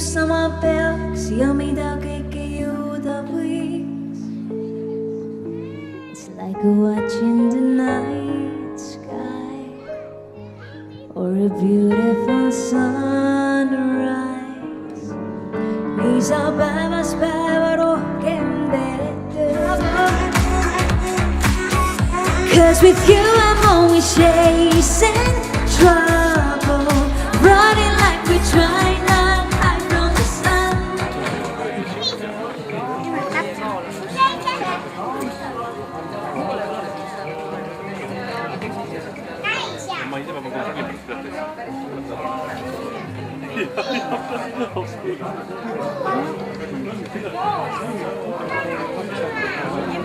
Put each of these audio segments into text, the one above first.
sama peaks ja mida kõike jõuda võiks. It's like watching the night sky or a beautiful sunrise. Nii saab päevast päeva rohkem teretööd. 'Cause with you I'm always chasing trouble, running like we try not hide from the sun.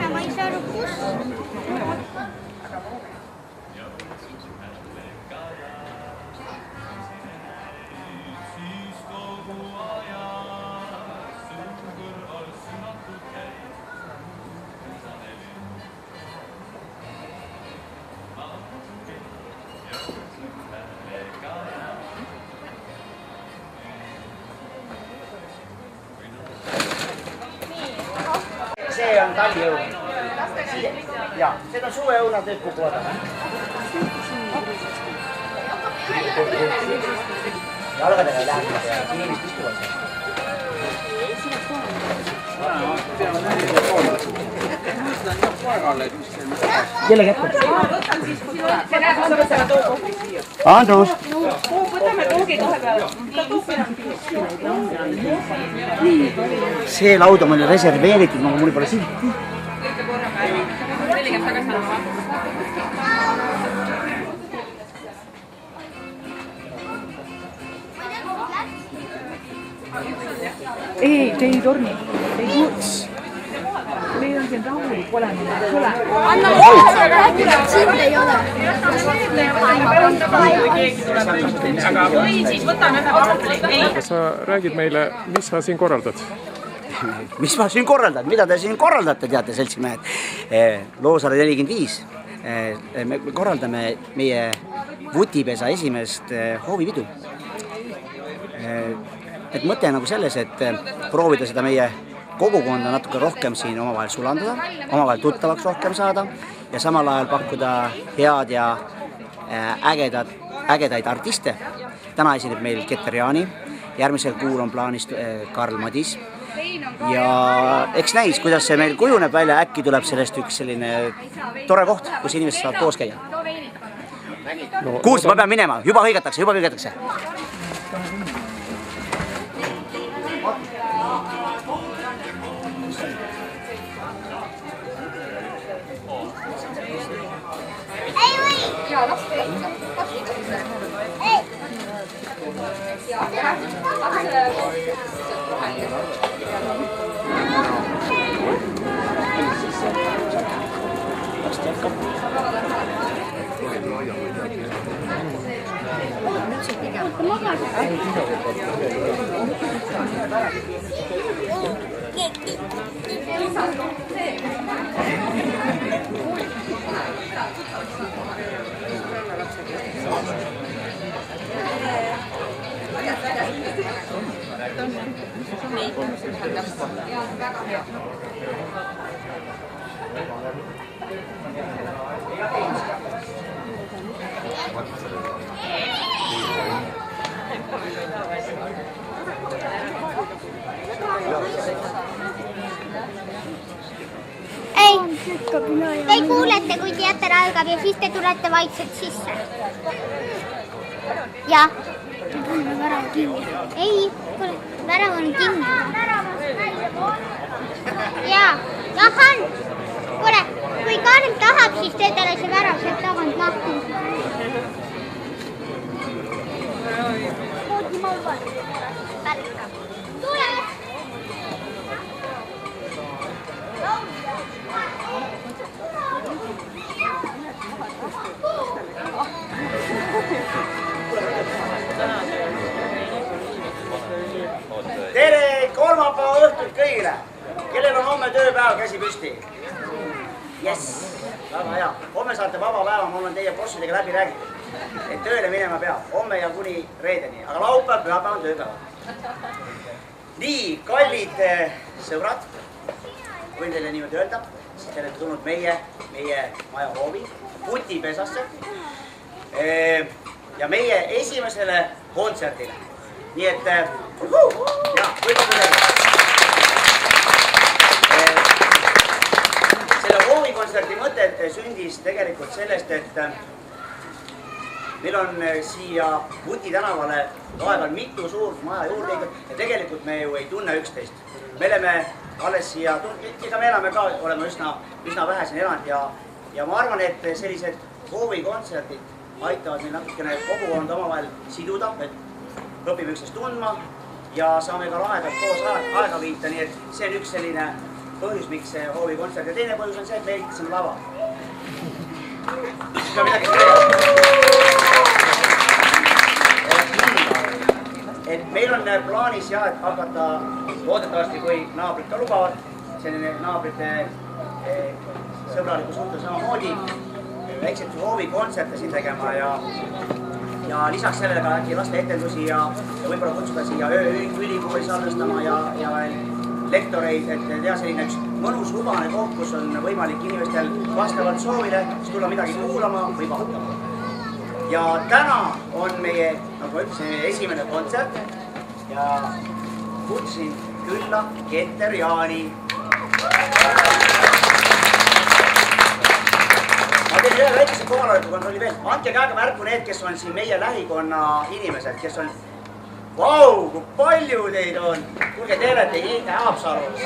Ma ei saa aru, kus. See on talliõun. Ja, seda on suveõunad nüüd kukuvad. Jalgadega ei lähe, inimest istuvad. Kelle kätte? Andrus! Võtame toogi kohe peale. See laud on mulle reserveeritud, aga mul pole silti. Ei, te ei torni. Ei kuts. Meil on siin rahulik olemine. Tule. Anna sind ei ole. Või siis võtame ühe vahvli. Kas sa räägid meile, mis sa siin korraldad? Mis ma siin korraldan? Mida te siin korraldate, teate, seltsimehed? Loosaare 45. Me korraldame meie Vutipesa esimest hoovipidu. Et mõte on nagu selles, et proovida seda meie kogukonda natuke rohkem siin omavahel sulandada, omavahel tuttavaks rohkem saada ja samal ajal pakkuda head ja ägedaid artiste. Täna esineb meil Keter Jaani, järgmisel kuul on plaanis Karl Madis ja eks näis, kuidas see meil kujuneb välja, äkki tuleb sellest üks selline tore koht, kus inimesed saavad koos käia. Kuulsi, ma pean minema, juba hõigatakse. Te ei kuulete, kui teater algab ja siis te tulete vaikselt sisse. Ja. Värav kinni. Ei, värav on kinni. Ja, Jahan, kuule, kui Karl tahab, siis tee talle see värav sealt tagant lahti. Tule! Tere kolmapäeva õhtut kõigile! Kellel on homme tööpäev, käsi püsti? Yes, väga hea. Homme saate vaba päeva, ma olen teie bossidega läbi räägitud. Et tööle minema peab, homme ja kuni reedeni. Aga laupäev, pühapäev on tööpäev. Nii, kallid sõbrad, võin teile niimoodi öelda, siis te olete tulnud meie maja hoovi Putipesasse ja meie esimesele kontserdile. Nii et, selle hoovikontserdi mõte sündis tegelikult sellest, et meil on siia Puti tänavale vahepeal mitu suurt maja juurde ja tegelikult me ju ei tunne üksteist. Me oleme alles siia, ega me elame ka, oleme üsna vähe siin elanud ja ma arvan, et sellised hoovikontserdid aitavad meil natukene kogukond omavahel siduda, et õpime üksteist tundma ja saame ka lahedalt koos aega viita, nii et see on üks selline põhjus, miks see hoovikontsert ja teine põhjus on see, et me ehitasime lava. Siis ka midagi et meil on plaanis jah, et hakata loodetavasti, kui naabrid ka lubavad, selline naabrite sõbraliku suhte samamoodi väikseid hoovikontserte siin tegema ja lisaks sellele ka äkki laste etendusi ja võib-olla kutsuda siia ülikooli salvestama ja lektoreid, et teha selline üks mõnus lubane koht, kus on võimalik inimestel vastavalt soovile tulla midagi kuulama või vaatama. Ja täna on meie, nagu ma ütlesin, meie esimene kontsert ja kutsin külla Keter Jaani. Ma teen ühe väikese kohaloleku kontrolli veel. Andke käega märku need, kes on siin meie lähikonna inimesed, kes on... Vau, kui palju teid on! Kuulge, te olete Haapsalus.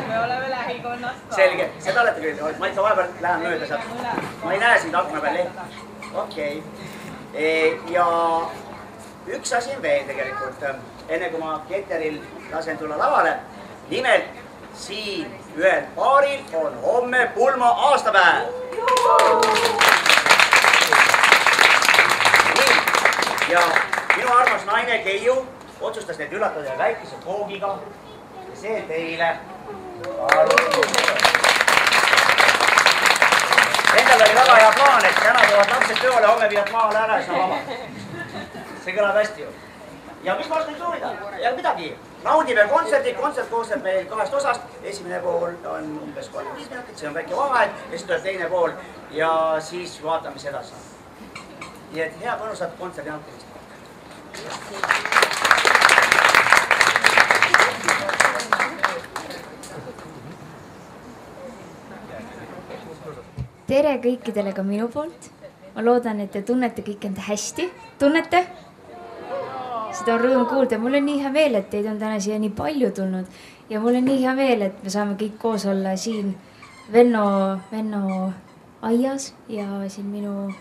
Me oleme lähikonnast ka. Selge, seda olete küll. Ma ikka vahepeal lähen mööda sealt. Ma ei näe sind akna peal. Okei. Ja üks asi on veel tegelikult, enne kui ma Keteril lasen tulla lavale. Nimelt siin ühel paaril on homme pulma aastapäev. Ja minu armas naine Keiu otsustas neid üllatada väikese koogiga ja see teile. Endal oli väga hea plaan, et täna tulevad lapsed tööle, homme viivad maale ära ja sama. See kõlab hästi ju. Ja mis ma olen soovida? Ja midagi. Naudime kontserti. Kontsert koosneb meil 2 osast. Esimene pool on umbes 35 minutit, see on väike vaheaeg. Ja siis tuleb teine pool ja siis vaatame mis edasi. Nii et hea mõnusat kontserdi nautimist. Tere kõikidele ka minu poolt. Ma loodan, et te tunnete kõik enda hästi. Tunnete? Seda on rõõm kuulda. Mul on nii hea meel, et teid on täna siia nii palju tulnud. Ja mul on nii hea meel, et me saame kõik koos olla siin Venno aias ja siin minu...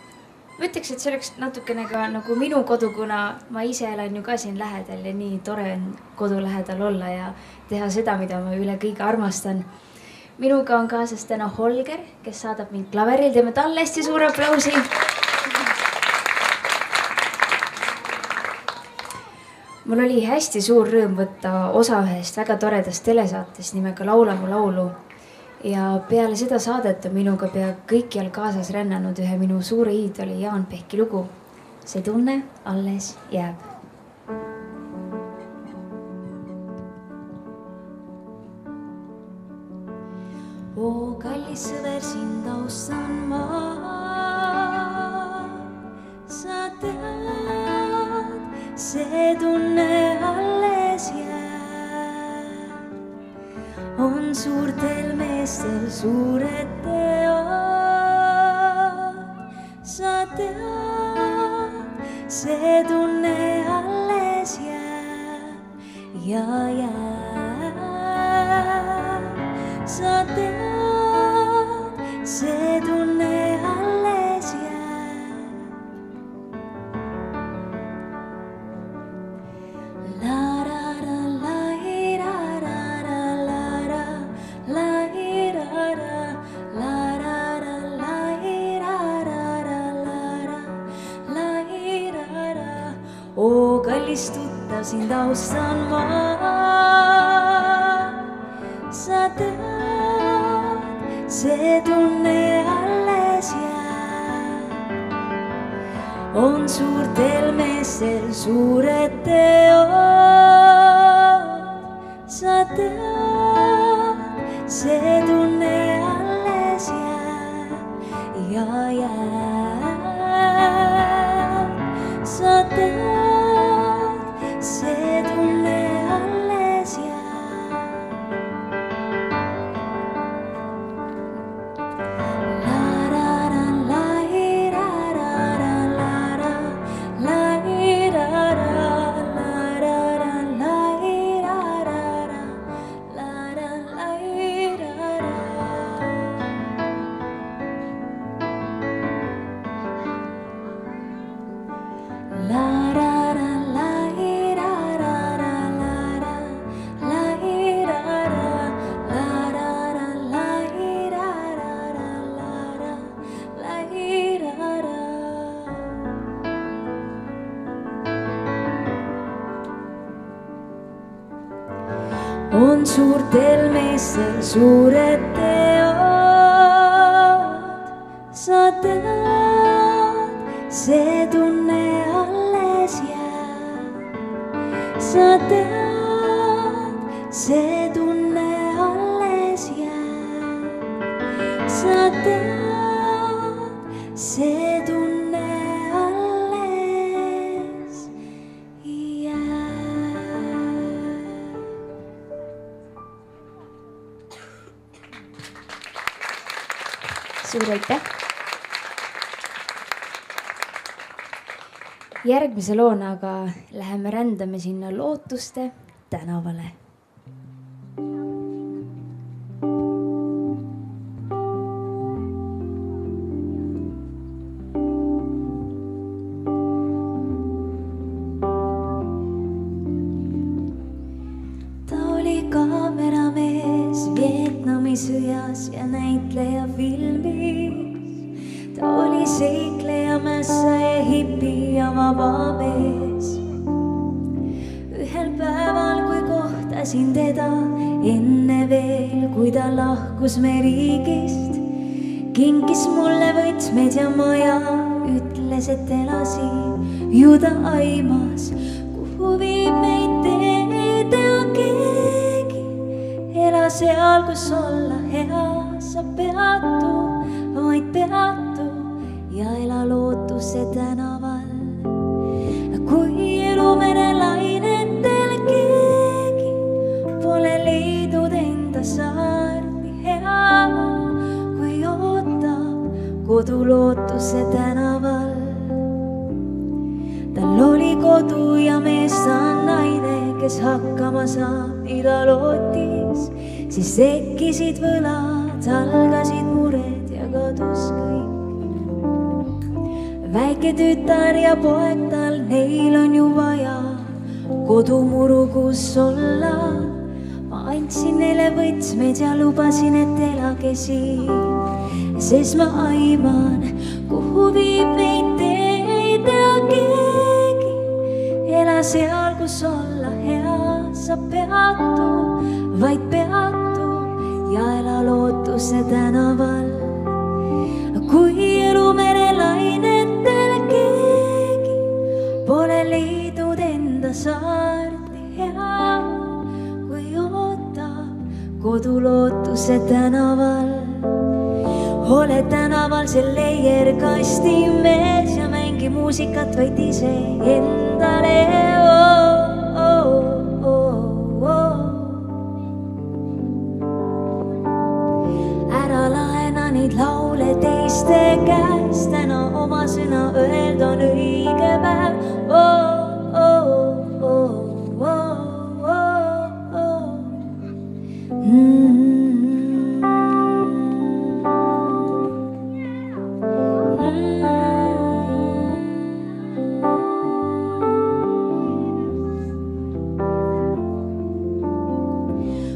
Ma ütleks, et see oleks natukene ka nagu minu kodu, kuna ma ise elan ju ka siin lähedal ja nii tore on kodu lähedal olla ja teha seda, mida ma üle kõige armastan. Minuga on kaasas täna Holger, kes saadab mind klaveril. Teeme talle hästi suure aplausi. Mul oli hästi suur rõõm võtta osa ühest väga toredast telesaatest nimega Laula mu laulu. Ja peale seda saadet on minuga pea kõikjal kaasas rännanud ühe minu suure iidoli Jaan Pehki lugu. See tunne alles jääb. Oo kallis sõber, sind austan ma. Sa tead, see tunne alles jääb. On suurtel meestel suured teod. Sa tead, see tunne alles jääb ja jääb. Sa tead, see tunne alles jääb. La-ra-ra, la-i-ra-ra-ra, la-ra, la-i-ra-ra, la-ra-ra, la-i-ra-ra-ra, la-ra, la-i-ra-ra. Oo kallis tuttav, sind austan ma. Sa tead, see tunne alles jääb. On suurtel meestel suured teod. sa tead, see tunne alles jääb. Sa tead, see tunne alles jääb. On suurtel meestel suured teod, sa tead, see tunne alles jääb. Sa tead, see tunne alles jääb. Sa tead, see tunne alles jääb. Suur aitäh! Järgmise loona aga läheme rändame sinna Lootuste tänavale. Ta oli kaameramees Vietnami sõjas ja näitleja filmis. Ta oli seikleja, mässa ja hipi ja vaba mees. Ühel päeval, kui kohtasin teda, enne veel, kui ta lahkus me riigist, kinkis mulle võtmed ja maja, ütles, et elasin, ju ta aimas, kuhu viib meid tee, ei tea keegi. Ela seal, kus olla hea, sa peatu, vaid peatu ja ela Lootuse tänaval. Kui elumere lainetel keegi pole leidnud enda saart, nii hea, kui ootab kodu Lootuse tänaval. Tal oli kodu ja mees on naine, kes hakkama saab, nii ta lootis. Siis tekkisid võlad, algasid mured ja kadus kõik. Väike tütar ja poeg tal, neil on ju vaja kodumuru, kus olla. Ma andsin neile võtmed ja lubasin, et elage siin, sest ma aiman, kuhu viib meid tee, ei tea keegi. Ela seal, kus olla hea, sa peatu, vaid peatu ja ela Lootuse tänaval. Kui elumere lainetel keegi pole leidnud enda saart, nii hea, kui ootab kodu Lootuse tänaval. Ole tänaval see leierkasti mees ja mängi muusikat vaid ise endale. Ära laena neid laule teiste käest, täna oma sõna öelda on õige päev.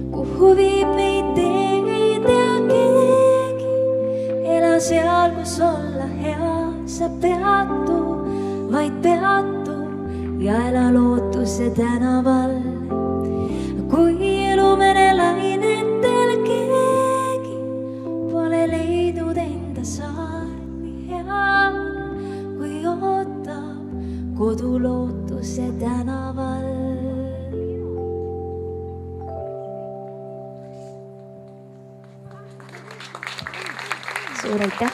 Kuhu viib meid tee, ei tea keegi. Ela seal, kus olla hea, sa peatu, vaid peatu ja ela Lootuse tänaval. Kui elumere lainetel keegi pole leidnud enda saart, nii hea, kui ootab kodu Lootuse tänaval. suur aitäh.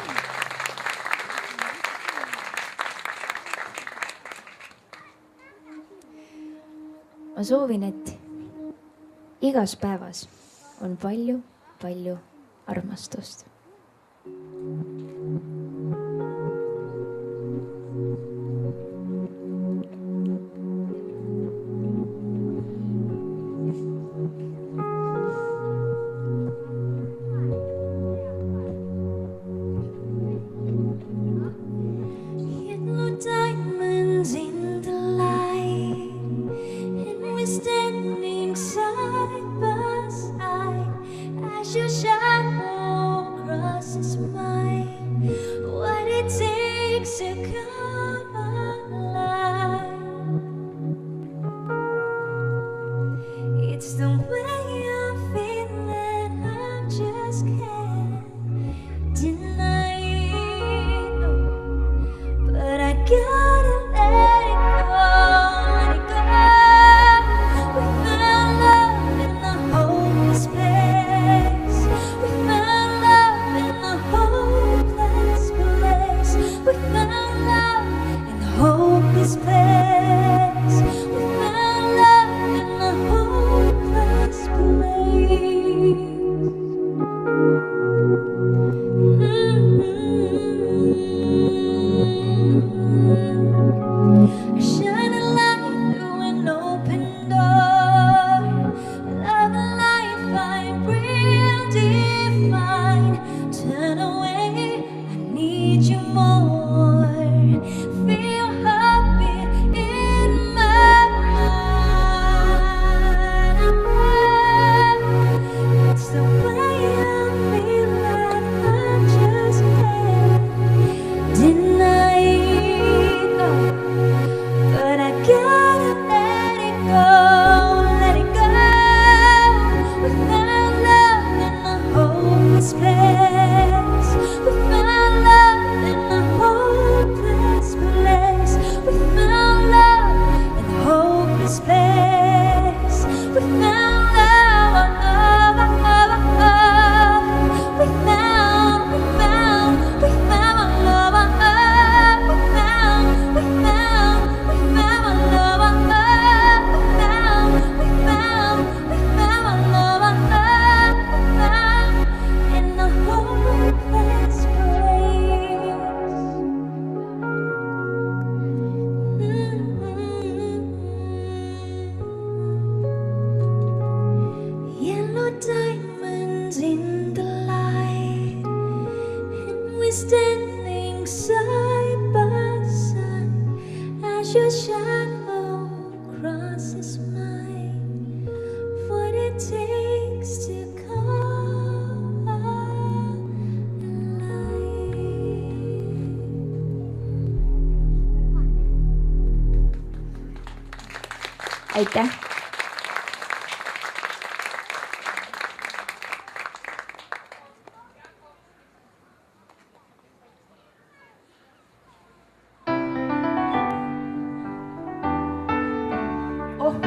Ma soovin, et igas päevas on palju armastust. Aitäh.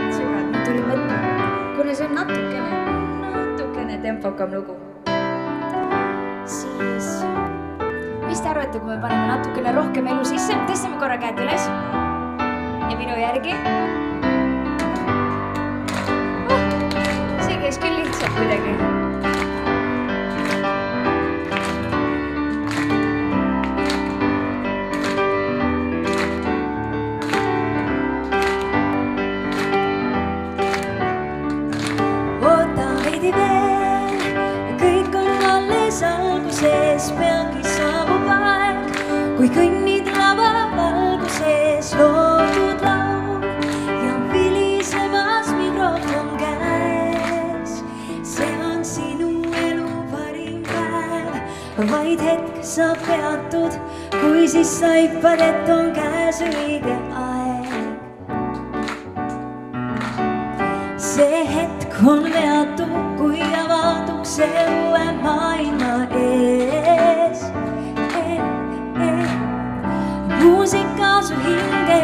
Sõbrad, ma tulin mõtma, kuna see on natukene tempokam lugu, siis mis te arvate, kui me paneme natukene rohkem elu sisse, tõstame korra käed üles ja minu järgi. See käis küll lihtsalt kuidagi. Peagi saabub aeg, kui kõnnid lava valguses loodud laul ja vilisemas mikrofon käes. See on sinu elu parim päev, vaid hetk saab peatud, kui siis saipad, et on käes õige aeg. See hetk on veatu, kui avaduks see uue maailma ees. Muusika su hinge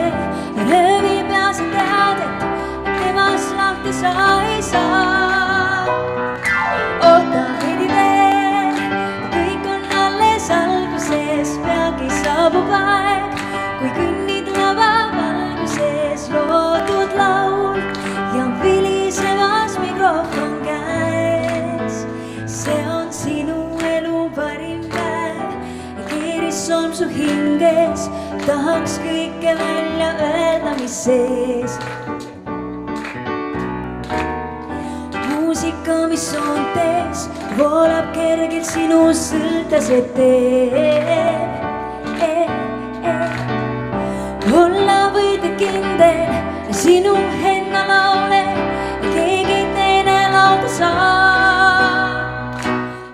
ja röövib ja sa tead, et temast lahti sa ei saa. Oota veidi veel, kõik on alles kõnnid lava valguses loodud laul ja vilisemas mikrofon käes. See on sinu elu parim päev, keeris on su hinges, tahaks kõike välja öelda, mis sees. Muusika, mis on tees, voolab kergelt sinu sõltase teeb. Olla võid kindel, sinu enda laule, keegi teine laulda saab.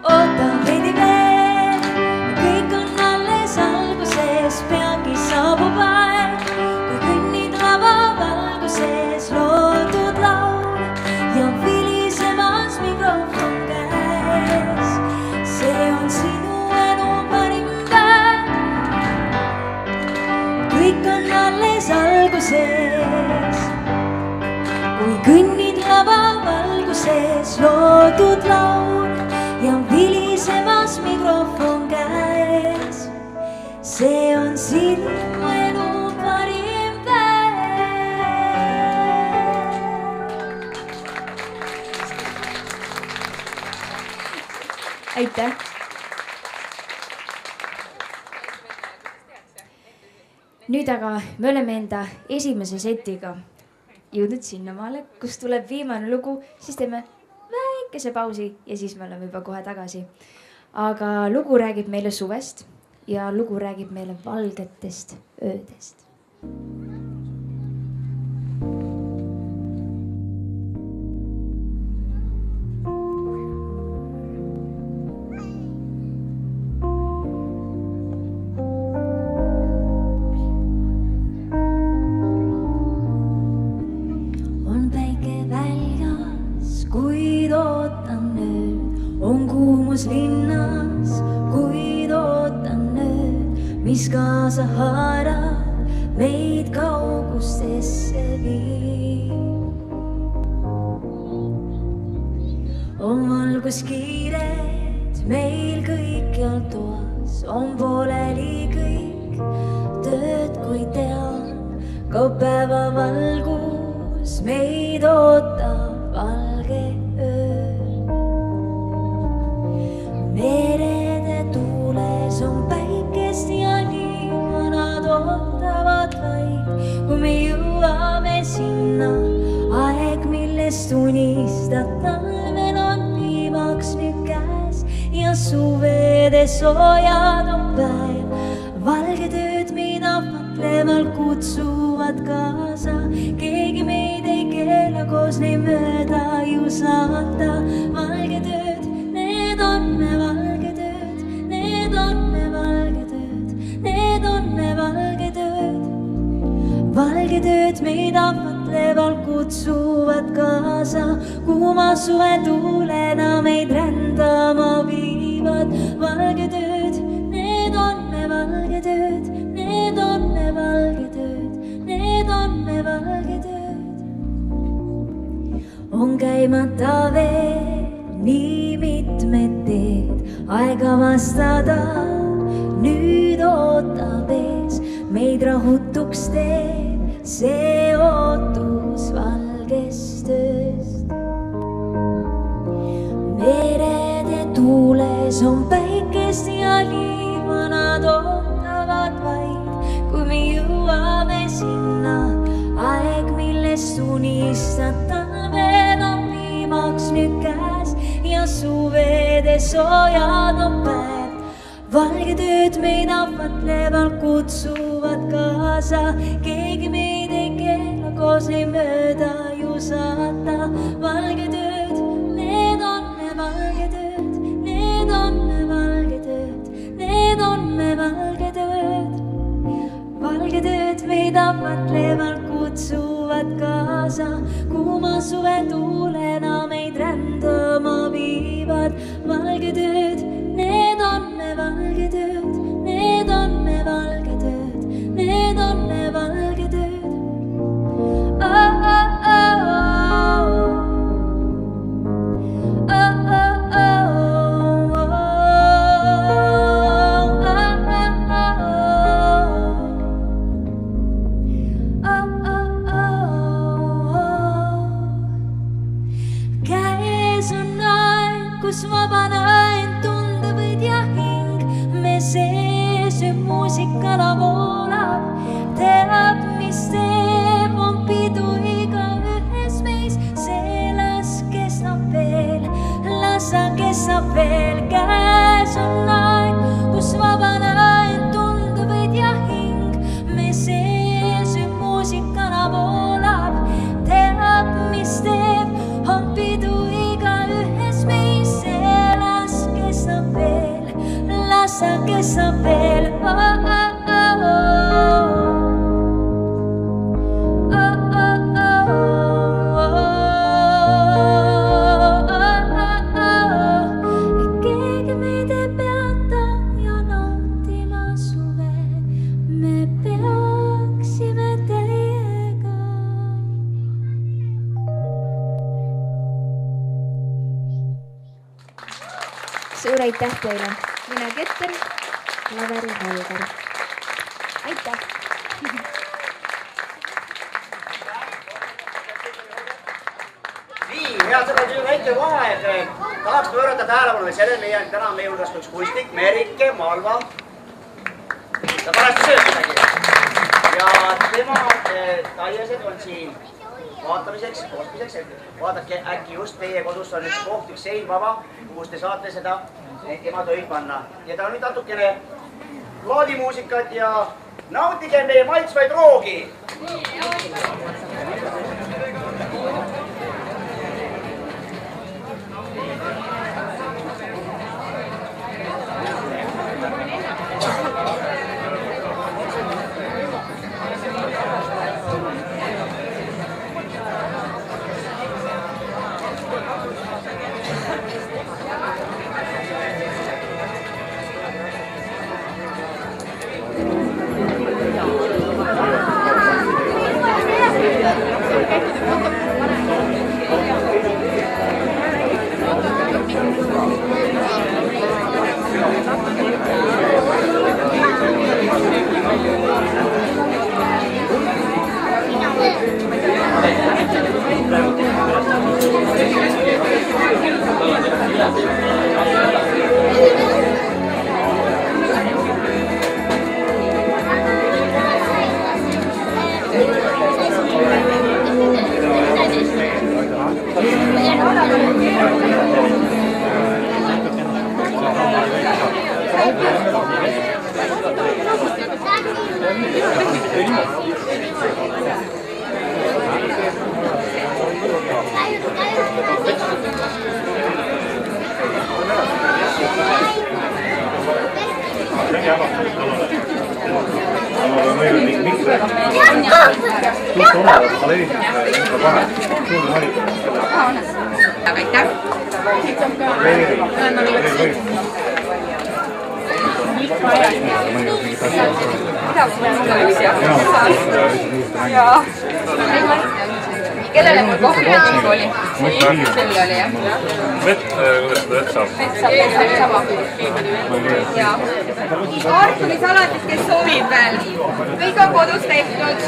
Oota veidi veel, kõik on alles alguses, peagi saabub aeg, kui kõnnid lava valguses loodud laul ja vilisemas mikrofon käes. See on sinu elu parim päev, kõik on alles alguses, kui kõnnid lava valguses loodud laul ja vilisemas mikrofon käes. See on sinu elu parim päev. Aitäh! Nüüd aga me oleme enda esimese setiga jõudnud sinnamaale, kus tuleb viimane lugu, siis teeme väikese pausi ja siis me oleme juba kohe tagasi. Aga lugu räägib meile suvest ja lugu räägib meile valgetest öödest. Linnas, kuid ootan nüüd, mis kaasa haarab meid kaugustesse viib. On valguskiired meil kõikjal toas, on pooleli kõik tööd, kui tean, ka päeva valgus meid ootab valge öö. Merede tuules on päikest ja liiva, nad ootavad vaid, kui me jõuame sinna. Aeg, millest unistad, talvel on viimaks nüüd käes ja suvede soojad on päev. Valged ööd, mida mõtlevalt kutsuvad kaasa, keegi meid ei keela koos neid mööda ju saata. Valged ööd, need on me valged ööd, need on me valged ööd, need on me valged ööd. Valged ööd, mida mõtlevalt kutsuvad kaasa, kuuma suve tuulena meid rändama viivad. Valged ööd, need on me valged ööd, need on me valged ööd, need on me valged ööd. On käimata veel nii mitmed teed, aega vastada nüüd ootab ees, meid rahutuks teeb see ootus valgest ööst. Merede tuules on päikest ja liiva, nad ootavad vaid, kui me jõuame sinna. Aeg, millest unistad, talvel on viimaks nüüd käes ja suvede soojad on päev. Valged ööd meid ahvatlevalt kutsuvad kaasa, keegi meid ei keela koos neid mööda ju saata. Valged ööd, need on me valged ööd, need on me valged ööd, need on me valged ööd. Valged ööd meid ahvatlevalt kutsuvad kaasa, kuuma suve tuulena meid rändama viivad. Valged ööd, need on me valged ööd, need on me valged ööd, need on me valged ööd. Oh, oh, oh, oh. Oh, oh, oh, oh. Oh, oh, oh, oh. kes saab veel keegi meid ei peata ja nautima suve me peaksime teiega. Suur aitäh teile, mina Keter, Laveri Valgar. Aitäh! Nii, head sõbrad, nüüd väike vaheaeg. Tahaks pöörata tähelepanu sellele, täna meie hulgast üks kunstnik, Merike Malva. Ta parasti söötadagi. Ja tema taiesed on siin vaatamiseks, ostmiseks. Vaadake, äkki just teie kodus on üks koht, üks sein vaba, kus te saate seda tema töid panna. Ja ta on nüüd natukene plaadimuusikat ja nautige meie maitsvaid roogi. Kellele mul kohvimäng oli? Sul oli, jah? Vett saab. Vett saab. Kartulisalatis, kes soovib veel. Kõik on kodus tehtud.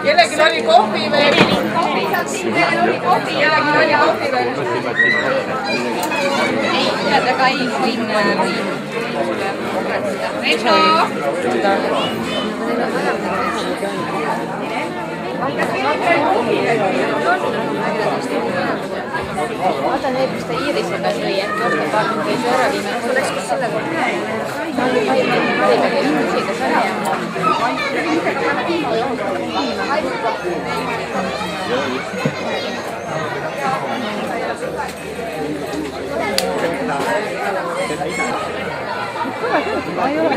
Kellelgi oli kohvi veel. Kellelgi oli kohvi, kellelgi oli kohvi veel. Tead, aga ei võin Reto! Vaata need, mis ta Iirisega sõi, et võtta parem käis ära viime. Oleks kus selle kohta? Ta oli parimega Iirisiga sõi. Ei ole.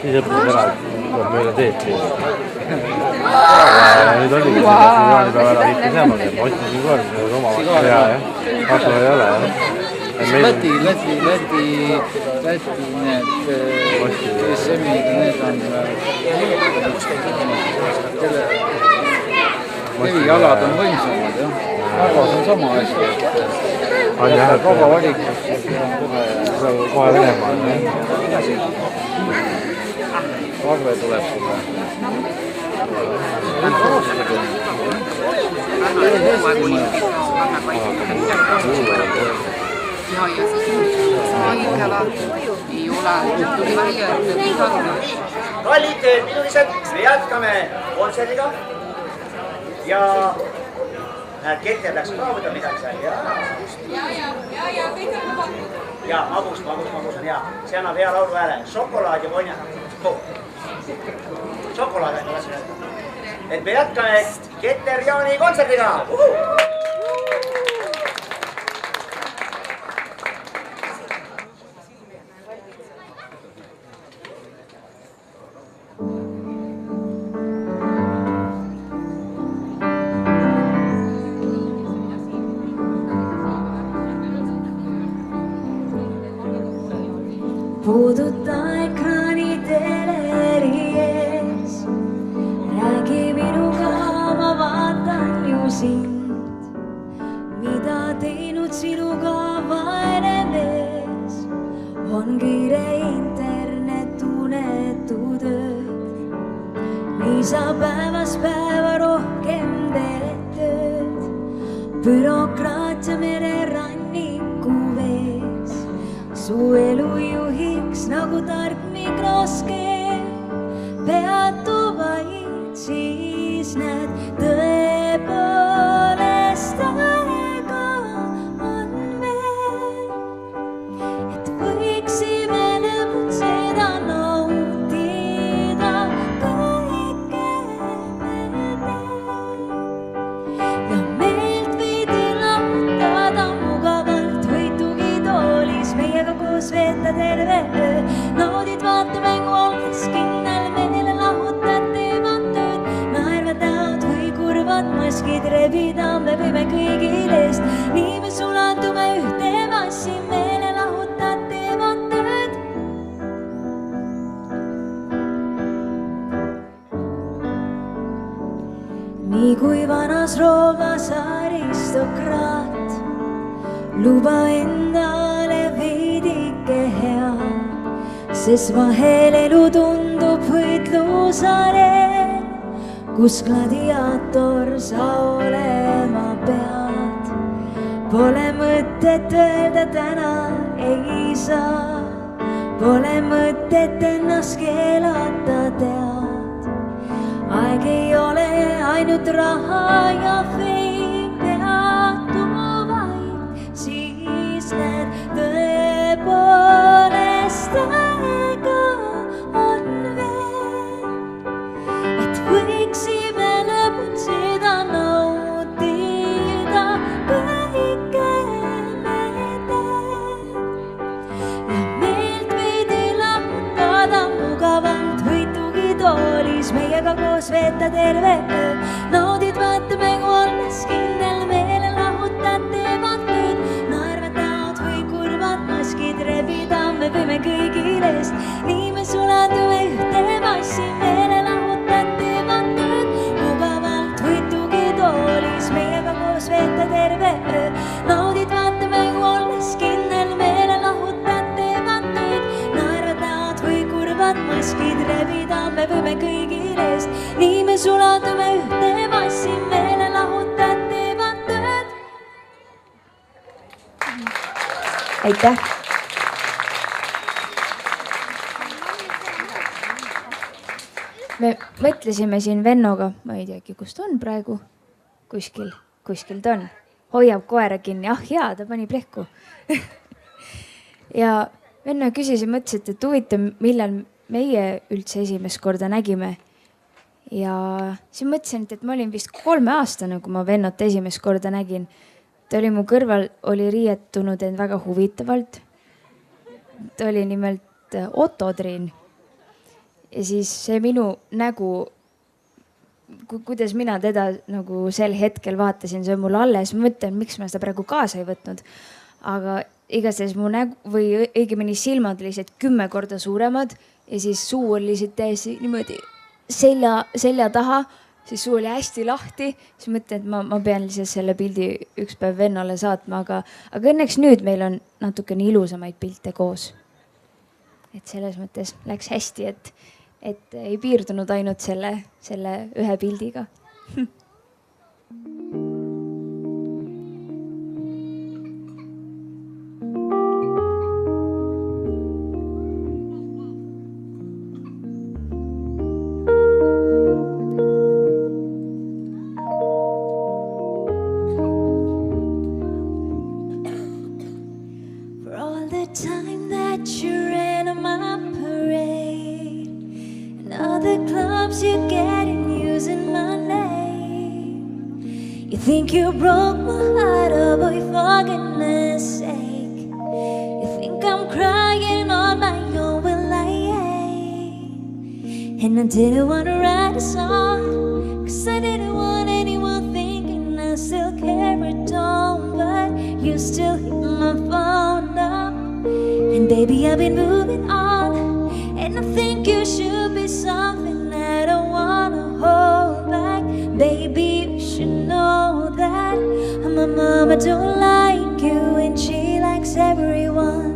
Siis õppis ära, tuleb mööda teed siin. Nüüd oligi jaanipäev ära liikus jääma, ma otsisin kohe oma hea, jah. Kasvu ei ole, jah. Läti need SM-id, need on levialad on võimsamad, jah. Vabas on sama asi, et vaba valikus kohe Venemaal, jah. Vagve tuleb sulle. Ja siis maikala ei ole, tuli välja, et kallid pidulised, me jätkame kontserdiga ja näed, Keter läks ka võtta midagi seal. Ja kõik on lubatud. Ja magus on hea. See annab hea laulu hääle. Šokolaad ja konjak. Šokolaad on lasin öelda. Et me jätkame Keter Jaani kontserdiga. Puuduta ekraani teleri ees, räägi minuga, ma vaatan ju sind, mida teinud sinuga vaene mees, on kiire internet unetud ööd, nii sa päevast päeva rohkem teed tööd, bürokraatia mere ranniku vees, su elu juhiks nagu tark mikroskeel, peatu vaid siis näed, tõepoolest aega on veel, et võiksime lõputseda, nautida kõike me teeme ja meelt veidi lahutada mugavalt võitugi toolis meiega koos veeta terve öö. Naudid vaatemängu olles kindel meele lahutad teevad tööd, naervad näod või kurvad maskid rebida me võime kõigil eest, nii me sulatume ühte massi, meele lahutad teevad tööd. Nii kui vanas Roomas aristokraat, luba endale veidike hea, sest vahel elu tundub võitlusareel, kus gladiaator sa olema pead. Pole mõtet öelda täna ei saa, pole mõtet ennast keelata tead. Aeg ei ole ainult raha ja feim, peatu vaid siis need tõepoolest aega on veel, et võiksime lõputseda, nautida kõike me teed ja meelt veidi lahutada mugavalt võitugi toolis meiega koos veeta terve öö. Naudid vaatemängu olles kindel meele lahutad teevad tööd, naervad näod või kurvad maskid rebida me võime kõigil eest, nii me sulatume ühte massi, meele lahutad teevad tööd, mugavalt võitugi toolis meiega koos veeta terve öö. Naudid vaatemängu olles kindel meele lahutad teevad tööd, naervad näod või kurvad maskid rebida me võime kõigil eest, nii me sulatume ühte massi, meele lahutad teevad tööd. aitäh! Me mõtlesime siin vennoga, ma ei teagi, kus ta on praegu, kuskil ta on, hoiab koera kinni, ah jaa, ta pani plehku. Ja venno küsis ja mõtles, et huvitav, millal meie üldse esimest korda nägime. Ja siis mõtlesin, et ma olin vist 3-aastane, kui ma vennot esimest korda nägin. Ta oli mu kõrval, oli riietunud end väga huvitavalt. Ta oli nimelt Otto Triin. Ja siis see minu nägu, kuidas mina teda nagu sel hetkel vaatasin, see on mul alles. Ma mõtlen, miks ma seda praegu kaasa ei võtnud. Aga igastahes mu nägu või õigemini silmad olid 10 korda suuremad ja siis suu oli täiesti niimoodi selja taha, siis suu oli hästi lahti. Siis mõtlen, et ma pean lihtsalt selle pildi üks päev vennale saatma, aga õnneks nüüd meil on natukene ilusamaid pilte koos. Et selles mõttes läks hästi, et ei piirdunud ainult selle ühe pildiga. time that you ran on my parade, and all the clubs you're getting using my name. You think you broke my heart, oh boy, for goodness sake. You think I'm crying on my own, well I ain't. And I didn't want to write a song, 'cause I didn't want anyone thinking I still carried on. But you still hit my phone up, and baby I've been moving on. And I think you should be something I don't wanna hold back. Baby, you should know that my mama don't like you and she likes everyone.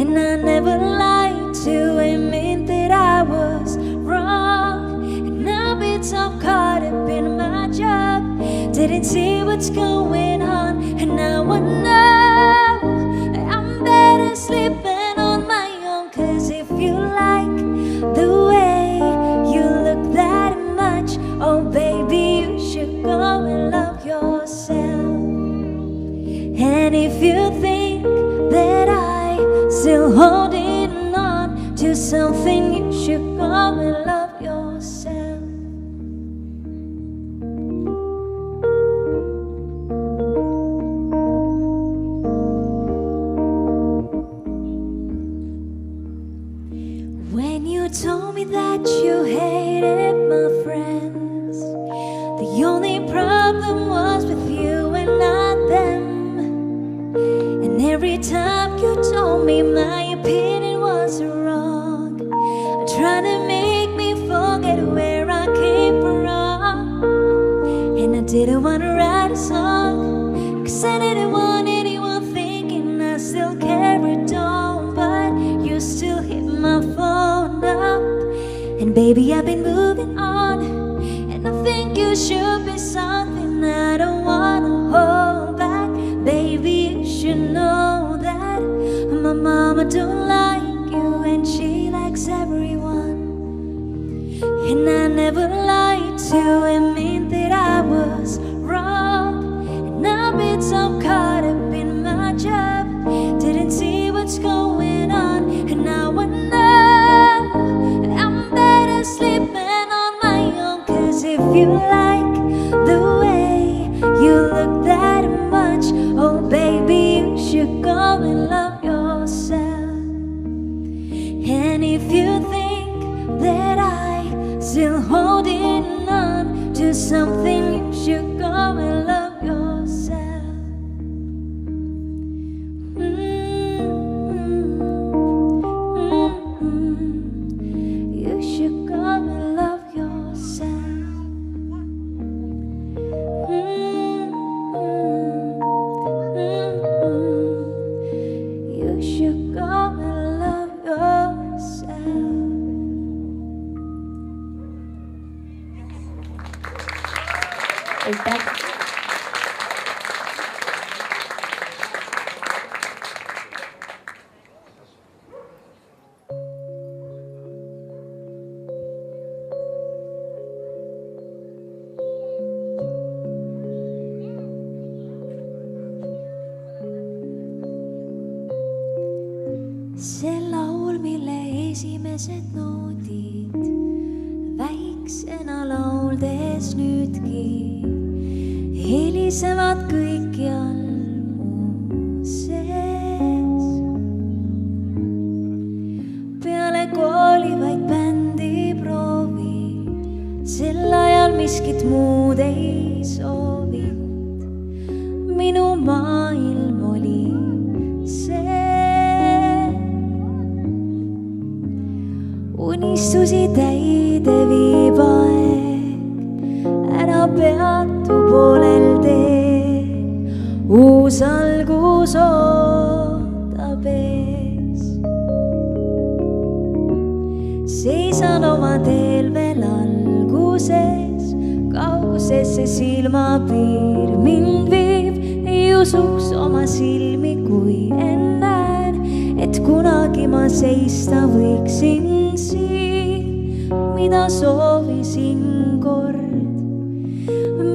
And I never lied to admit that I was wrong. And I've been so caught up in my job, didn't see what's going on. And now I know I'm better sleeping on my own. 'Cause if you like the way you look that much, oh baby, you should go and love yourself. And if you think that I'm still holding on to something, you should go and love yourself. When you told me that you hated my friends, the only problem was with you and not them. And every time you told me my opinion was wrong, trying to make me forget where I came from. And I didn't want to write a song, 'cause I didn't want anyone thinking I still carried on. But you still hit my phone up, and baby I've been moving on. And I think you should be something I don't wanna hold back. Baby, you should know that my mama don't like you and she likes everyone. And I never lied to admit that I was wrong. And I've been so caught up in my job, didn't see what's going on. And now I know I'm better sleeping on my own. 'Cause if you like the way you look that much, oh baby, you should go and love yourself. And if you think that I'm still holding on to something, you should go and love yourself. You should go and love yourself. You should go and love yourself. aitäh. See laul, mille esimesed noodid väiksena lauldes nüüdki helisevad kõikjal mu sees. Peale kooli vaid bändiproovid, sel ajal miskit muud ei soovinud. Minu maailm oli see. Unistusi täide viib aeg, ära peatu poolel teel. Uus algus ootab ees. Seisan oma teel veel alguses, kaugusesse silmapiir mind viib. Ei usuks oma silmi, kui ennäen, et kunagi ma seista võiksin siin, mida soovisin kord,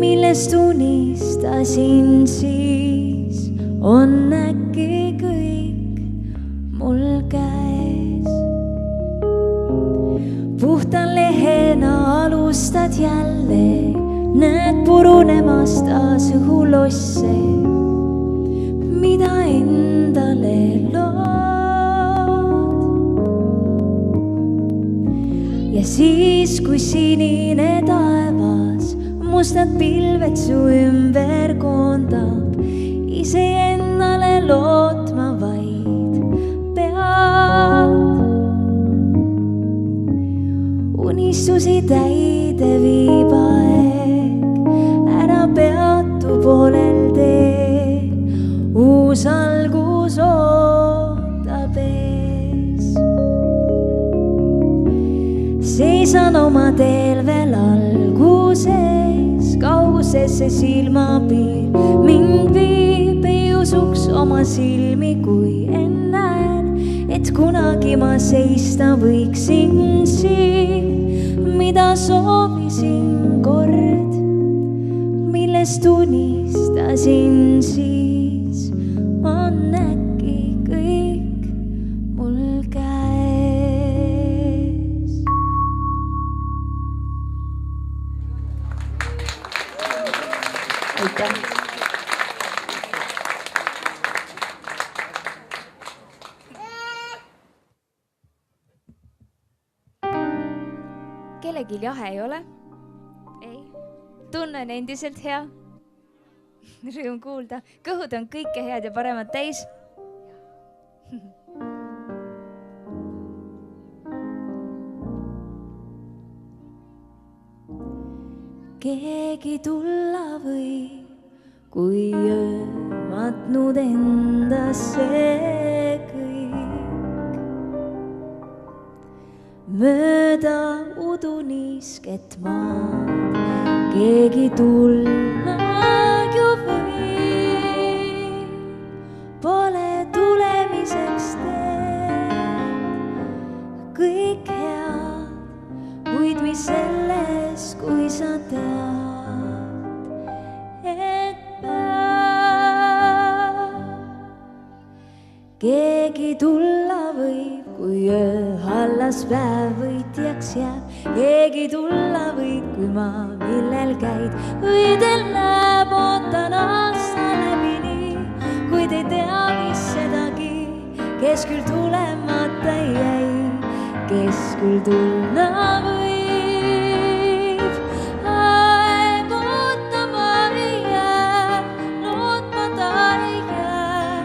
millest unistasin siis, on äkki kõik taas õhulosse, mida endale lood. Ja siis, kui sinine taevas mustad pilved su ümber koondab, iseennale lootma vaid pead. Unistusi täide viib aeg, ära peatu poolel teel, uus algus ootab ees. Seisan oma teel veel alguses, kaugusesse silmapiir mind viib, ei usuks oma silmi, kui ennäen, et kunagi ma seista võiksin siin, mida soovisin kord, millest unistasin siis, on äkki kõik mul käes. Aitäh! Kellelgi jahe ei ole? Ei. Tunne on endiselt hea? Rõõm kuulda. Kõhud on kõike head ja paremat täis? Keegi tulla võib, kui öö matnud endasse kõik. Mööda udunisket maad keegi tulla ju võib. Pole tulemiseks teed kõik head, kuid mis selles, kui sa tead, et peab. Keegi tulla võib, kui öö hallas päev võitjaks jääb. Keegi tulla võib, kui ma millel käid, õidel näeb, ootan aasta läbi nii, kuid ei tea, mis sedagi, kes küll tulemata jäi, kes küll tulla võib. Aeg ootama ei jää, lootmata ei jää,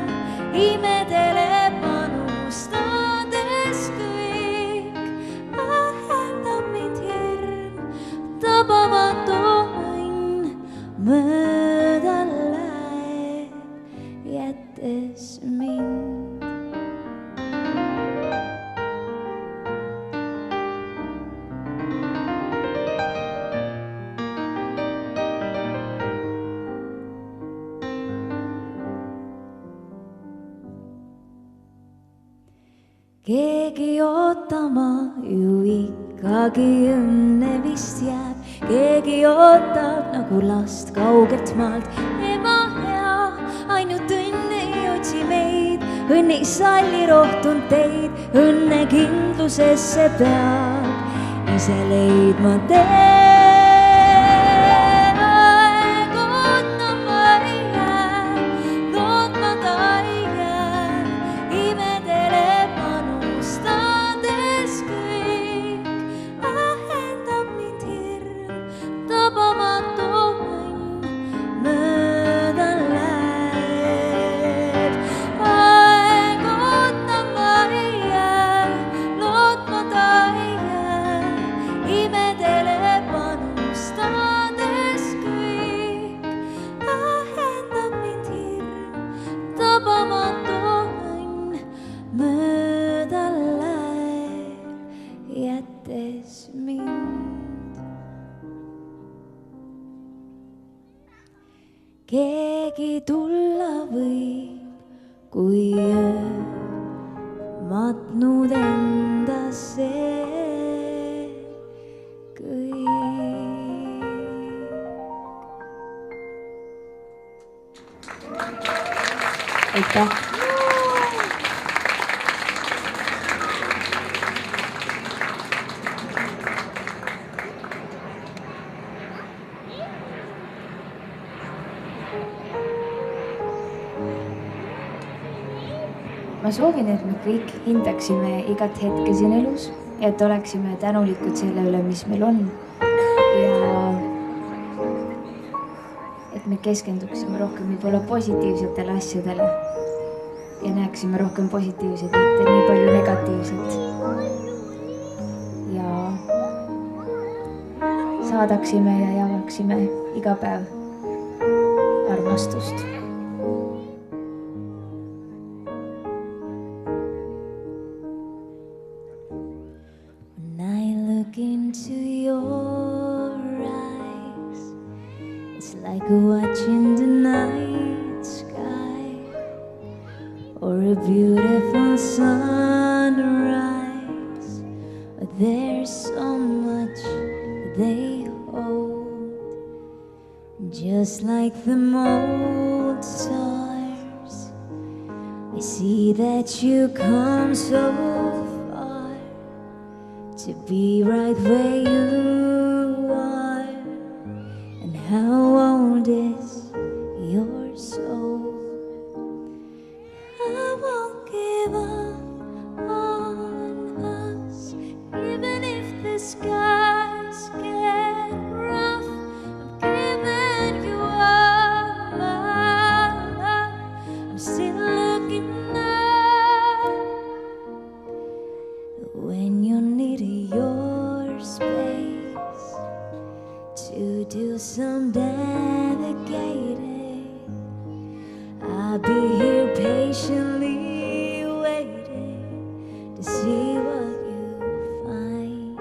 imedele panustades kõik. Ahendab mind hirm, tabamatu õnn, mööda läheb, jättes mind. Keegi ootama ju ikkagi õnne vist jääb. Keegi ootab nagu last kaugelt maalt. Ema hea, ainult õnn ei otsi meid, õnn ei salli rohtund teid, õnne kindlusesse peab ise leidma tee. Keegi tulla võib, kui öö matnud endasse kõik. Aitäh! ma soovin, et me kõik hindaksime igat hetke siin elus, et oleksime tänulikud selle üle, mis meil on ja et me keskenduksime rohkem võib-olla positiivsetele asjadele ja näeksime rohkem positiivset, mitte nii palju negatiivset. Ja saadaksime ja jagaksime iga päev armastust. When I look into your eyes, it's like watching the night sky or a beautiful sunrise. But there's so much they hold, just like the old stars. I see that you come so far to be right where you are. And how old is your soul? I won't give up on us, even if the skies get rough. I'm giving you all my love. I'm still looking up when you need your space to do some navigating. I'll be here patiently waiting to see what you find.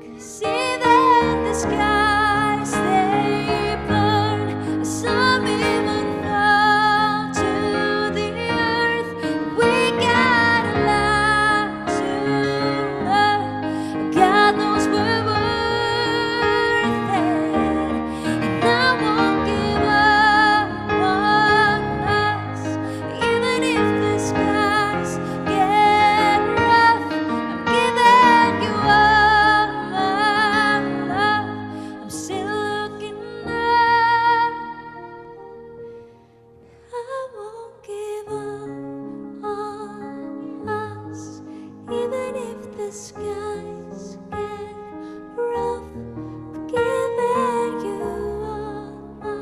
'Cause even the skies they burn, some even fall to the earth. We got a lot to learn. God knows we're worth it, and I won't give up on us, even if the skies get rough. I'm giving you all my love. I'm still looking up. I won't give up on us, even if the skies get rough. I'm giving you all my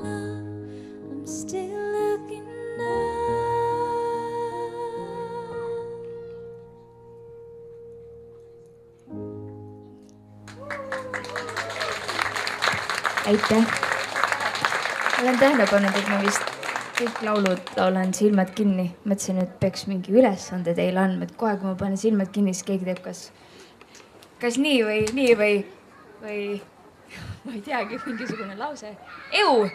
love. I'm still looking Aitäh! Olen tähele pannud, et ma vist kõik laulud laulan silmad kinni. Mõtlesin, et peaks mingi ülesande teile andma, et kohe, kui ma panen silmad kinni, siis keegi teeb kas nii või ma ei teagi, mingisugune lause. Eu!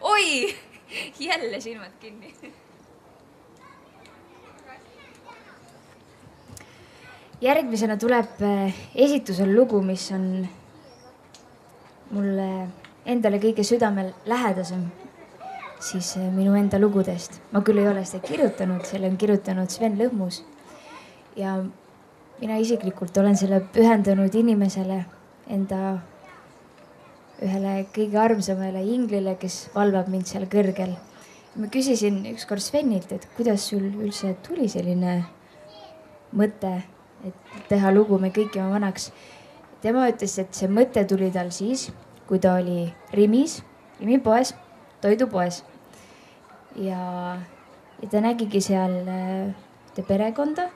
Oi! Jälle silmad kinni. Järgmisena tuleb esitusel lugu, mis on mulle endale kõige südamel lähedasem siis minu enda lugudest. Ma küll ei ole seda kirjutanud, selle on kirjutanud Sven Lõhmus. Ja mina isiklikult olen selle pühendanud inimesele, enda ühele kõige armsamale inglile, kes valvab mind seal kõrgel. Ma küsisin ükskord Svenilt, et kuidas sul üldse tuli selline mõte, et teha lugu Me kõik jääme vanaks. Tema ütles, et see mõte tuli tal siis, kui ta oli Rimipoes, toidupoes. Ja ta nägigi seal perekonda,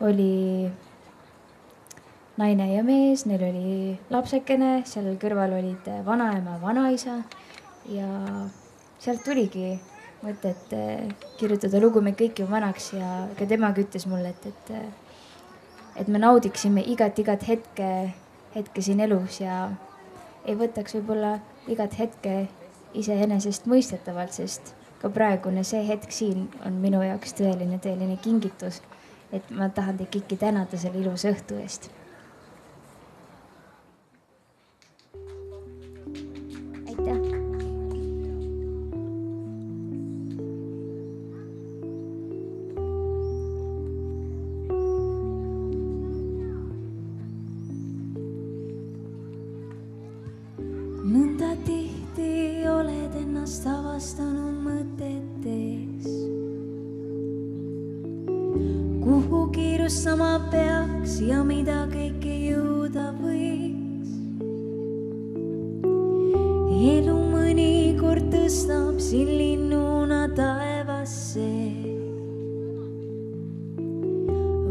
oli naine ja mees, neil oli lapsekene, seal kõrval olid vanaema, vanaisa ja sealt tuligi mõtet kirjutada lugu Me kõik jääme vanaks ja ka temagi ütles mulle, et me naudiksime igat hetke siin elus ja ei võtaks võib-olla igat hetke iseenesest mõistetavalt, sest ka praegune see hetk siin on minu jaoks tõeline kingitus, et ma tahan teid kõiki tänada selle ilusa õhtu eest. Aitäh! nõnda tihti oled ennast avastanud mõtetes. kiirustama peaks ja mida kõike jõuda võiks. Elu mõnikord tõstab siin linnuna taevasse.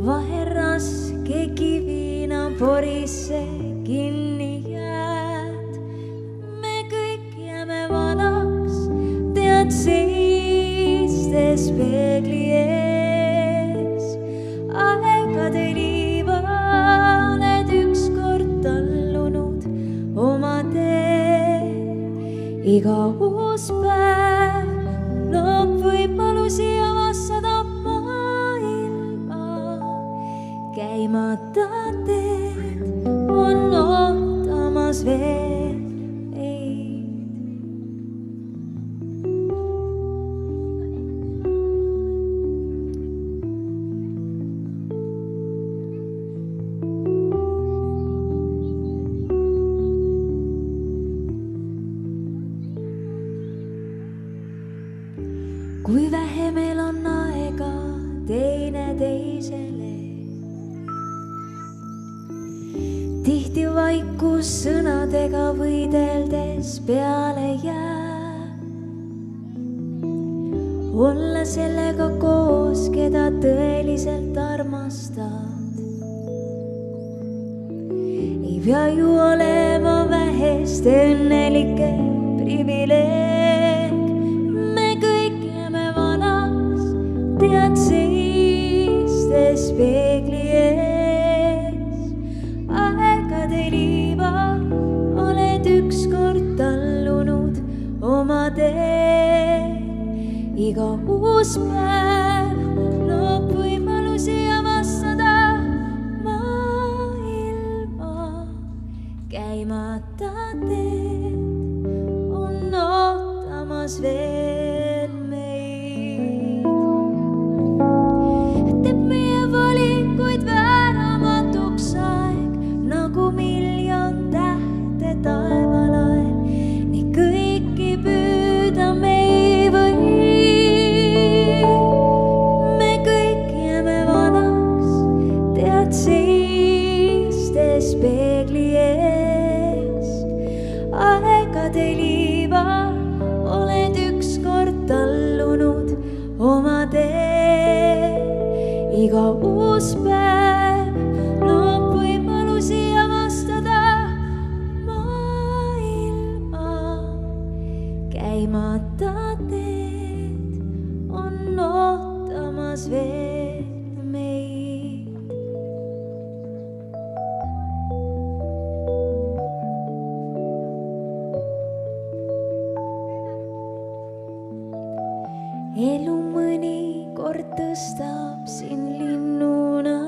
Vahel raske kivina porisse kinni jääd. Me kõik jääme vanaks, tead seistes peegli ees. Aegade liiva oled ükskord tallunud oma tee. Iga uus päev loob võimalusi avastada maailma. Käimata teed on ootamas veel meid. Kui vähe meil on aega teine teisele. Tihti vaikus sõnadega võideldes peale jääb. Olla sellega koos, keda tõeliselt armastad. Ei pea ju olema väheste õnnelike privileeg. Me kõik jääme vanaks, tead seistes peegli ees. Aegade liiva oled ükskord tallunud oma tee. Iga uus päev loob võimalusi avastada maailma. Käimata teed on ootamas veel meid. Teeb meie valikuid vääramatuks aeg, nagu miljon tähte taevalael. Nii kõiki püüda me ei või. Me kõik jääme vanaks, tead seistes peegli ees. Aegade liiva oled ükskord tallunud oma tee. Iga uus päev loob võimalusi avastada maailma. Käimata teed on ootamas veel meid. Elu mõnikord tõstab siin linnuna